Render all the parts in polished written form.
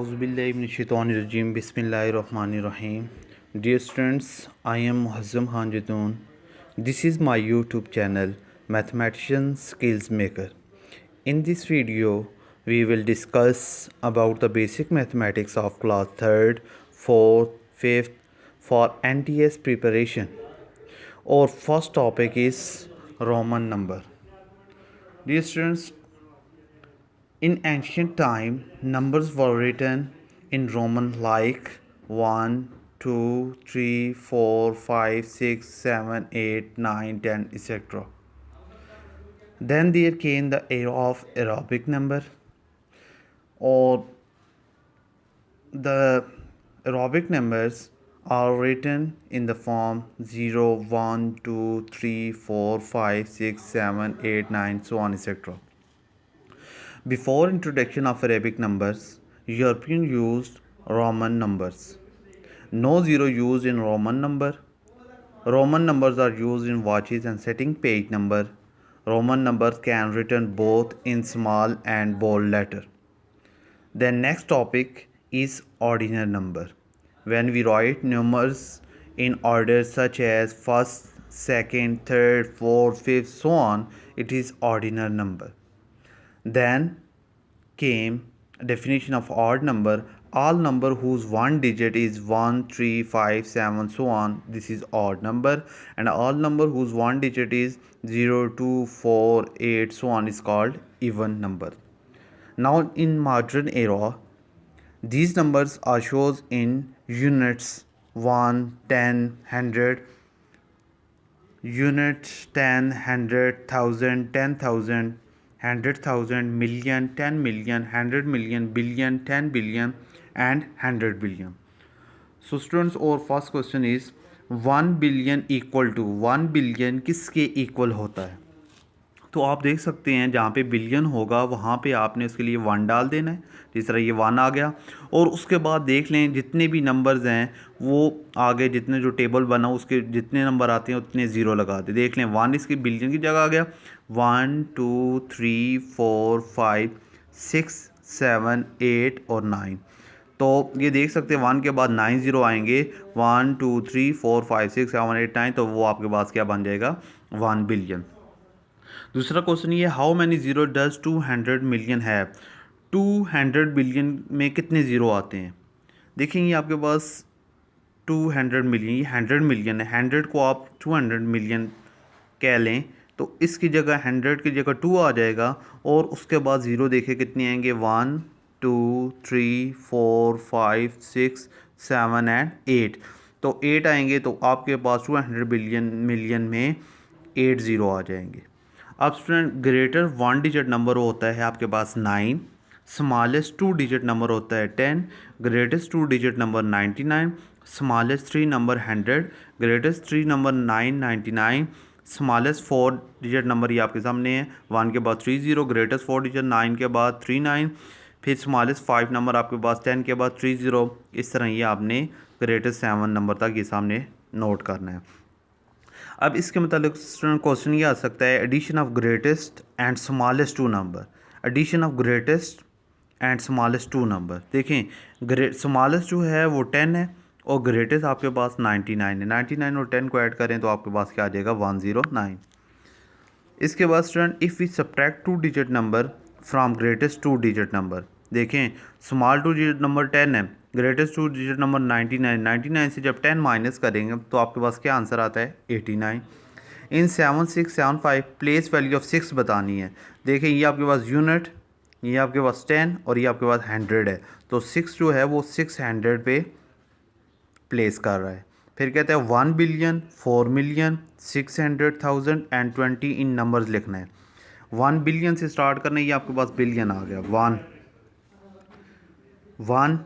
Auzubillahiminash-shaytanir-rajim. Bismillahir-rahmanir-rahim. Dear students, I am Muazzam Hanjatun. This is my YouTube channel, Mathematician Skills Maker. In this video, we will discuss about the basic mathematics of class 3rd, 4th, 5th for NTS preparation. Our first topic is Roman number. Dear students, in ancient time, numbers were written in Roman like 1, 2, 3, 4, 5, 6, 7, 8, 9, 10, etc. Then there came the era of Arabic number, or the Arabic numbers are written in the form 0, 1, 2, 3, 4, 5, 6, 7, 8, 9, so on, etc. Before introduction of Arabic numbers, Europeans used Roman numbers. No zero used in Roman number. Roman numbers are used in watches and setting page number. Roman numbers can written both in small and bold letter. The next topic is ordinal number. When we write numbers in order such as first, second, third, fourth, fifth, so on, it is ordinal number. Then came definition of odd number. All number whose one digit is 1, 3, 5, 7, so on, this is odd number. And all number whose one digit is 0, 2, 4, 8, so on is called even number. Now in modern era, these numbers are shown in units 1, 10, 100, unit 10, 100, 1000, 10,000, 100,000, million, 10 million, 100 million, billion, 10 billion and 100 billion. So students, our first question is 1 billion equal to 1 billion किसके equal होता है? तो आप देख सकते हैं जहाँ पे बिलियन होगा वहाँ पे आपने उसके लिए 1 डाल देना है। जिस तरह ये 1 आ गया, और उसके बाद देख लें जितने भी नंबर्स हैं वो आगे जितने जो टेबल बना उसके जितने नंबर आते हैं उतने ज़ीरो लगा दे। देख लें 1 इसकी बिलियन की जगह आ गया। 1, 2, 3, 4, 5, 6, 7, 8 और 9। तो ये देख सकते हैं 1 के बाद 9 ज़ीरो आएंगे। 1, 2, 3, 4, 5, 6, 7, 8, 9, तो वो आपके पास क्या बन जाएगा? 1 बिलियन। दूसरा क्वेश्चन ये, how many zero does 200 million है? 200 बिलियन में कितने ज़ीरो आते हैं? देखेंगे आपके पास 200 मिलियन, ये 100 मिलियन है। 100 को आप 200 मिलियन कह लें तो इसकी जगह 100 की जगह 2 आ जाएगा, और उसके बाद ज़ीरो देखे कितने आएंगे? 1, 2, 3, 4, 5, 6, 7 एंड 8। तो 8 आएंगे तो आपके पास 200 बिलियन मिलियन में 8 ज़ीरो आ जाएंगे। अब स्टूडेंट, ग्रेटर 1 डिजिट नंबर होता है आपके पास 9, स्मॉलेस्ट 2 डिजिट नंबर होता है 10, greatest 2 digit number 99, smallest 3 number 100, greatest 3 number 999, smallest 4 digit number ये आपके सामने है। 1 के बाद 30, ग्रेटेस्ट 4 डिजिट 9 के बाद 39, फिर स्मॉलेस्ट 5 नंबर आपके पास 10 के बाद 30। इस तरह ये आपने ग्रेटेस्ट 7 नंबर तक ये सामने नोट करना है। अब इसके मतलब क्वेश्चन ये आ सकता है, addition of greatest and smallest 2 number. Addition of greatest and smallest 2 number. देखें स्मॉलेस्ट जो है वो 10 है और ग्रेटेस्ट आपके पास 99 है। 99 और 10 को ऐड करें तो आपके पास क्या आ जाएगा? 109। इसके बाद student, if we subtract 2 digit number from greatest 2 digit number. देखें स्मॉल 2 डिजिट नंबर 10 है, ग्रेटेस्ट 2 डिजिट नंबर 99। 99 से जब 10 माइनस करेंगे तो आपके पास क्या आंसर आता है? 89। इन 7675 प्लेस वैल्यू ऑफ 6 बतानी है। देखें ये आपके पास यूनिट, ये आपके पास 10 और ये आपके पास 100 है। तो 6 जो है वो 600 पे प्लेस कर रहा है। फिर कहते हैं 1 billion, 4 million, 600,000 and 20 in numbers लिखना है। 1 बिलियन से स्टार्ट करना है, ये आपके पास बिलियन आ गया। 1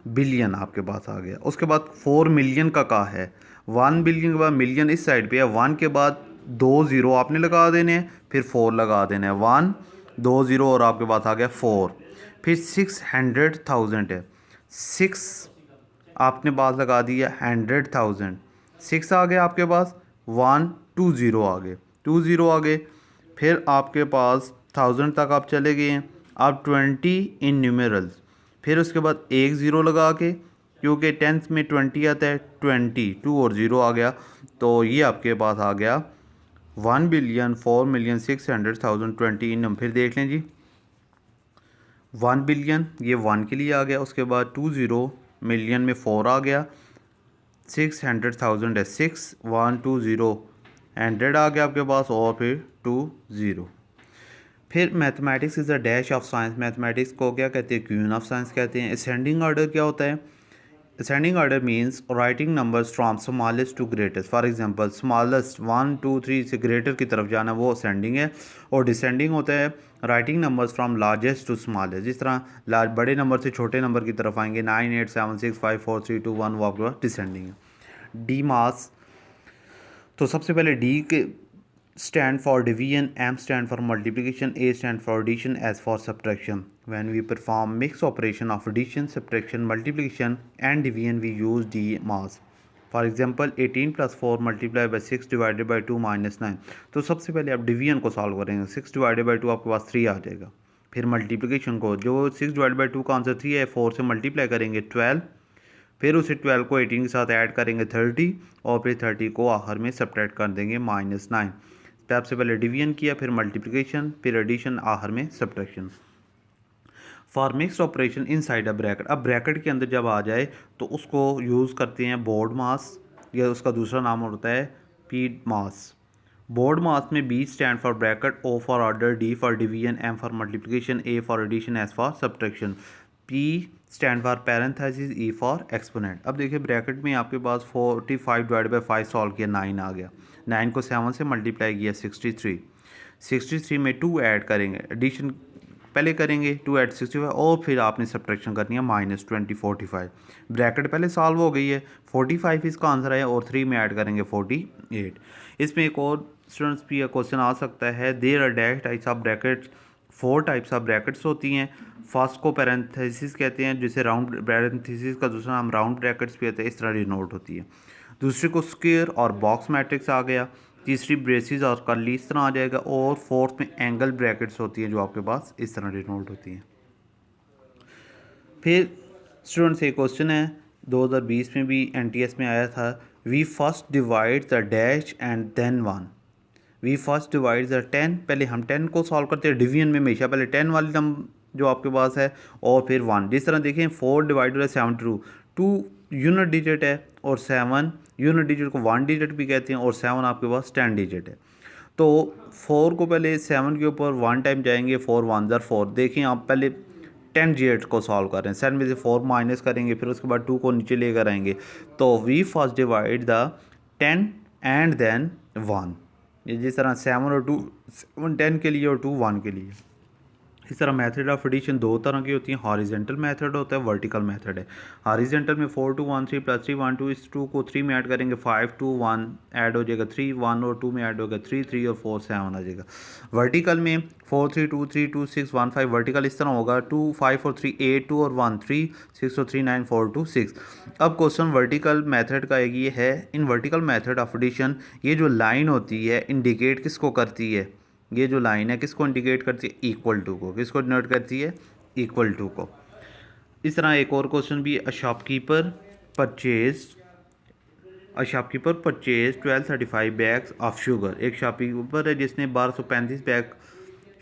बिलियन आपके पास आ गया। उसके बाद 4 मिलियन का कहा है। 1 बिलियन के बाद मिलियन इस साइड पे है। 1 के बाद 2 ज़ीरो आपने लगा देने हैं, फिर 4 लगा देना है। 1, 2 ज़ीरो और आपके पास आ गया 4। फिर 600,000 है। 6 आपने पास लगा दिया 100,000। 6 आ गया आपके पास। 1, 2 ज़ीरो आ गए, 2 ज़ीरो आ गए। फिर आपके पास 1000 तक आप चले गए हैं। अब 20 इन न्यूमेरल्स, फिर उसके बाद एक ज़ीरो लगा के, क्योंकि 10th में 20 आता है, 22 और ज़ीरो आ गया, तो ये आपके पास आ गया 1,04,600,000 20 इन। फिर देख लें जी, 1 बिलियन ये 1 के लिए आ गया, उसके बाद 20 मिलियन में 4 आ गया, 600,000 है 6120 100 आ गया आपके पास, और फिर 20। फिर mathematics is a dash of science, mathematics को क्या कहते हैं, क्वीन ऑफ साइंस कहते हैं। असेंडिंग ऑर्डर क्या होता है, ascending order means writing numbers from smallest to greatest. For example smallest 1 2 3 से ग्रेटर की तरफ जाना, वो असेंडिंग है। और डिसेंडिंग होता है writing numbers from largest to smallest. जिस तरह बड़े नंबर से छोटे नंबर की तरफ आएंगे, 9 8 7 6 5 4 3 2 1, वो आपके पास डिसेंडिंग है। डी मास, तो सबसे पहले डी के stand for division, M stand for multiplication, A stand for addition, S for subtraction. When we perform mixed operation of addition, subtraction, multiplication and division, we use D mass. For example 18 plus 4 multiplied by 6 divided by 2 minus 9। तो सबसे पहले आप division को solve करेंगे, 6 divided by 2 आपके पास 3 आ जाएगा। फिर multiplication को, जो 6 डिवाइड बाई 2 का आंसर 3 है, 4 से मल्टीप्लाई करेंगे 12, फिर उसे 12 को 18 के साथ ऐड करेंगे 30, और फिर 30 को आखिर में सब्ट्रैक्ट कर देंगे -9। स्टेप से पहले डिवीजन किया, फिर मल्टीप्लिकेशन, फिर एडिशन, आखिर में subtraction. For mixed operation inside a bracket, अब ब्रैकेट के अंदर जब आ जाए तो उसको यूज़ करते हैं बोर्ड मास, या उसका दूसरा नाम होता है पीड मास। बोर्ड मास में B stand for bracket, O for order, D for division, M for multiplication, A for addition, S for subtraction, P stand for parenthesis, E for exponent. अब देखिए ब्रैकेट में आपके पास 45 डिवाइड बाई 5 सॉल्व किया, 9 आ गया, 9 को 7 से multiply किया 63 में 2 ऐड करेंगे, एडिशन पहले करेंगे 2 ऐड 65, और फिर आपने सब्ट्रैक्शन करनी है -20 45। ब्रैकेट पहले सॉल्व हो गई है, 45 इसका आंसर है, और 3 में ऐड करेंगे 48। इसमें एक और स्टूडेंट्स भी क्वेश्चन आ सकता है, there are dash types of brackets, 4 types of brackets होती हैं। फर्स्ट को पैरेंथेसिस कहते हैं, जिसे राउंड पैरेंथेसिस का दूसरा नाम राउंड ब्रैकेट्स भी होता है, इस तरह डिनोट होती है। दूसरे को स्क्वायर और बॉक्स मैट्रिक्स आ गया, तीसरी ब्रेसिस और कर्ली इस तरह आ जाएगा, और फोर्थ में एंगल ब्रैकेट्स होती हैं जो आपके पास इस तरह डिनोट होती हैं। फिर स्टूडेंट्स एक क्वेश्चन है 2020 में भी NTS में आया था, we first divide the dash and then 1। We first divide the 10, पहले हम 10 को सॉल्व करते हैं, डिवीजन में हमेशा पहले 10 वाली नंबर जो आपके पास है, और फिर 1। जिस तरह देखें 4 डिवाइड बाई 72, 2 यूनिट डिजिट है, और 7 यूनिट डिजिट को 1 डिजिट भी कहते हैं, और 7 आपके पास 10 डिजिट है। तो 4 को पहले 7 के ऊपर 1 टाइम जाएंगे, 4 1 ज़र 4। देखें आप पहले 10 डिजिट को सॉल्व कर रहे हैं, 7 में से 4 माइनस करेंगे, फिर उसके बाद 2 को नीचे लेकर आएंगे, तो we first divide the 10 and then 1। ये जिस तरह 7 और 2, 7 10 के लिए और 2 1 के लिए। इस तरह मेथड ऑफ एडिशन दो तरह की होती हैं, हॉरिजेंटल मेथड होता है, वर्टिकल मेथड है। हॉरिजेंटल में 4 2 1 3 प्लस 3 1 2, इस 2 को 3 में ऐड करेंगे, 5 2 1 ऐड हो जाएगा, 3 1 और 2 में ऐड होगा 3 3 और 4 7 आ जाएगा। वर्टिकल में 4 3 2 3 2 6 1 5, वर्टिकल इस तरह होगा 2 5 और 3 8 2 और 1 3 6 और 3 9 4 2 6। अब क्वेश्चन वर्टिकल मेथड का ये है, in vertical method of addition ये जो लाइन होती है इंडिकेट किसको करती है, ये जो लाइन है किसको इंडिकेट करती है, इक्वल टू को। किसको डिनोट करती है, इक्वल टू को। इस तरह एक और क्वेश्चन भी, a shopkeeper purchase 1235 bags of sugar. एक शॉपकीपर है जिसने 1235 बैग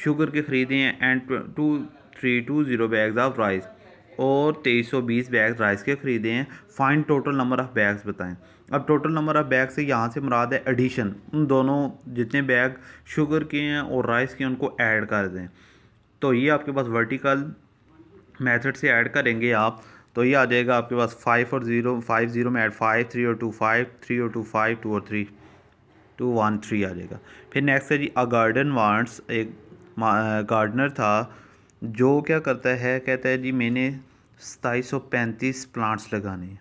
शुगर के ख़रीदे हैं, एंड 2320 बैग्स ऑफ राइस, और 2320 बैग राइस के ख़रीदे हैं। Find total number of bags बताएं। अब टोटल नंबर ऑफ़ बैग से यहाँ से मुराद है एडिशन, उन दोनों जितने बैग शुगर के हैं और राइस के उनको ऐड कर दें। तो ये आपके पास वर्टिकल मेथड से ऐड करेंगे आप, तो ये आ जाएगा आपके पास 5 और 0 5 0 में ऐड 5 3 और 2 5 3 और 2 5 2 और 3 2 1 3 आ जाएगा। फिर नेक्स्ट है जी, अ गार्डन वांट्स, एक गार्डनर था जो क्या करता है, कहता है जी मैंने 2735 प्लांट्स लगाने हैं,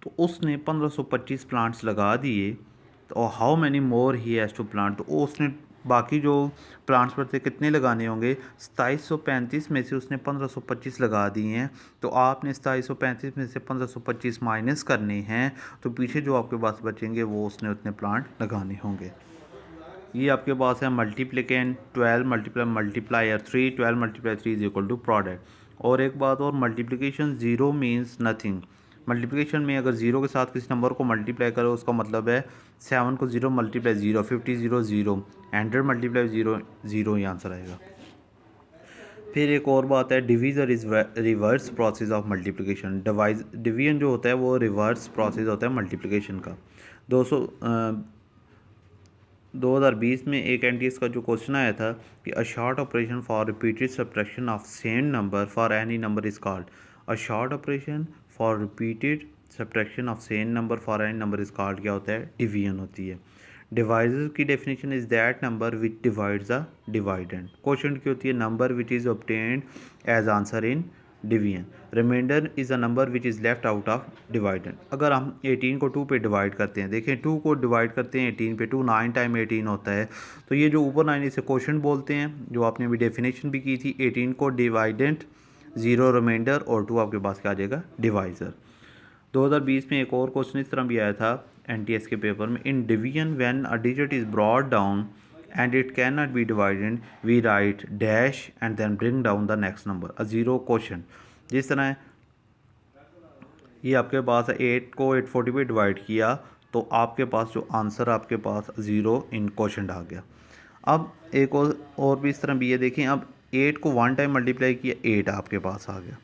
तो उसने 1525 प्लांट्स लगा दिए। तो how many more he has to plant, तो उसने बाकी जो प्लांट्स पर थे कितने लगाने होंगे, 2735 में से उसने 1525 लगा दिए हैं। तो आपने 2735 में से 1525 माइनस करने हैं, तो पीछे जो आपके पास बचेंगे वो उसने उतने प्लांट लगाने होंगे। ये आपके पास है multiplicand 12 multiplier 3, 12 multiply 3 is equal to product. और एक बात और, multiplication zero means nothing. Multiplication में अगर ज़ीरो के साथ किसी नंबर को मल्टीप्लाई करो उसका मतलब है 7 को 0 मल्टीप्लाई 0, 50 0 0, 100 मल्टीप्लाई 0 0 ही आंसर आएगा। फिर एक और बात है, divisor is reverse process of multiplication. Division जो होता है वो रिवर्स प्रोसेस होता है मल्टीप्लिकेशन का। 2020 में एक एनटीएस का जो क्वेश्चन आया था कि a short operation for repeated subtraction of same number for any number is called. A short operation for repeated subtraction of same number for any number is called क्या होता है? डिवीजन होती है। डिवाइजर की definition is that number which divides a dividend. Quotient की होती है number which is obtained as answer in division. Remainder is a number which is left out of dividend. अगर हम 18 को 2 पे डिवाइड करते हैं, देखें 2 को डिवाइड करते हैं 18 पे, 2 9 टाइम 18 होता है, तो ये जो ऊपर 9 इसे क्वेश्चन बोलते हैं, जो आपने अभी डेफिनेशन भी की थी। 18 को डिवाइडेंट, 0 रिमाइंडर और 2 आपके पास क्या आ जाएगा? डिवाइज़र। 2020 में एक और क्वेश्चन इस तरह भी आया था एनटीएस के पेपर में, in division when a digit is brought down and it can not be divided we write dash and then bring down the next number a zero question. जिस तरह ये आपके पास 8 को 840 पे डिवाइड किया तो आपके पास जो आंसर आपके पास ज़ीरो इन क्वेश्चन आ गया। अब एक और भी इस तरह भी है, देखें अब 8 को 1 टाइम मल्टीप्लाई किया, 8 आपके पास आ गया।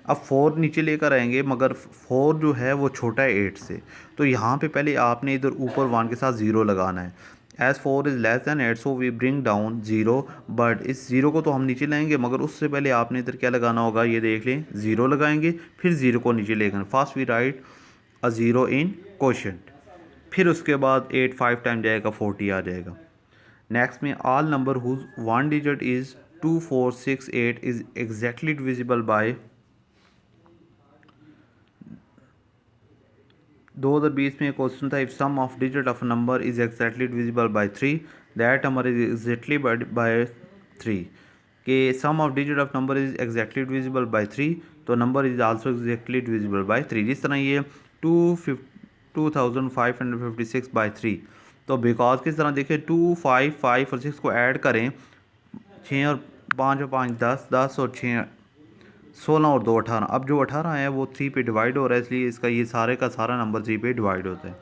अब 4 नीचे लेकर आएंगे मगर 4 जो है वो छोटा है 8 से, तो यहाँ पे पहले आपने इधर ऊपर 1 के साथ ज़ीरो लगाना है। As 4 is less than 8 so we bring down zero, but इस ज़ीरो को तो हम नीचे लाएंगे मगर उससे पहले आपने इधर क्या लगाना होगा, ये देख लें, ज़ीरो लगाएंगे फिर ज़ीरो को नीचे लेकर first we write a zero in quotient, फिर उसके बाद 8 5 टाइम जाएगा 40 आ जाएगा। नेक्स्ट में all number whose one digit is 2 4 6 8 is exactly divisible by. 2020 में क्वेश्चन था, if sum of digit of number is exactly divisible by 3 that number is exactly by 3। कि sum of digit of number is exactly divisible by 3 तो number is also exactly divisible by 3। जिस तरह ये 2556 bye 3, तो because किस तरह देखें 2 5 5 और 6 को ऐड करें, 6 और 5 और 5 10, 10 और 6 16 और 2 18। अब जो 18 है वो 3 पे डिवाइड हो रहा है, इसलिए इसका ये सारे का सारा नंबर 3 पे डिवाइड होता है।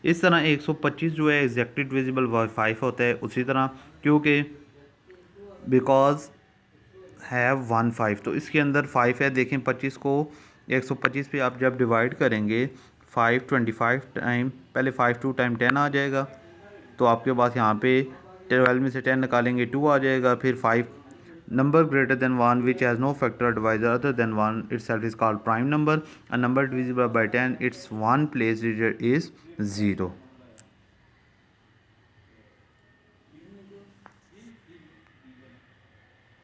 इस तरह 125 जो है एग्जैक्टली डिविजिबल बाय 5 होता है। उसी तरह क्योंकि बिकॉज हैव 1 5, तो इसके अंदर 5 है। देखें 25 को 125 पे आप जब डिवाइड करेंगे 5 25 टाइम, पहले 5 2 टाइम 10 आ जाएगा, तो आपके पास यहाँ पे 12 में से 10 निकालेंगे 2 आ जाएगा। फिर 5 number greater than 1 which has no factor divisor other than 1 itself is called prime number. A number divisible by 10 its one place digit is 0.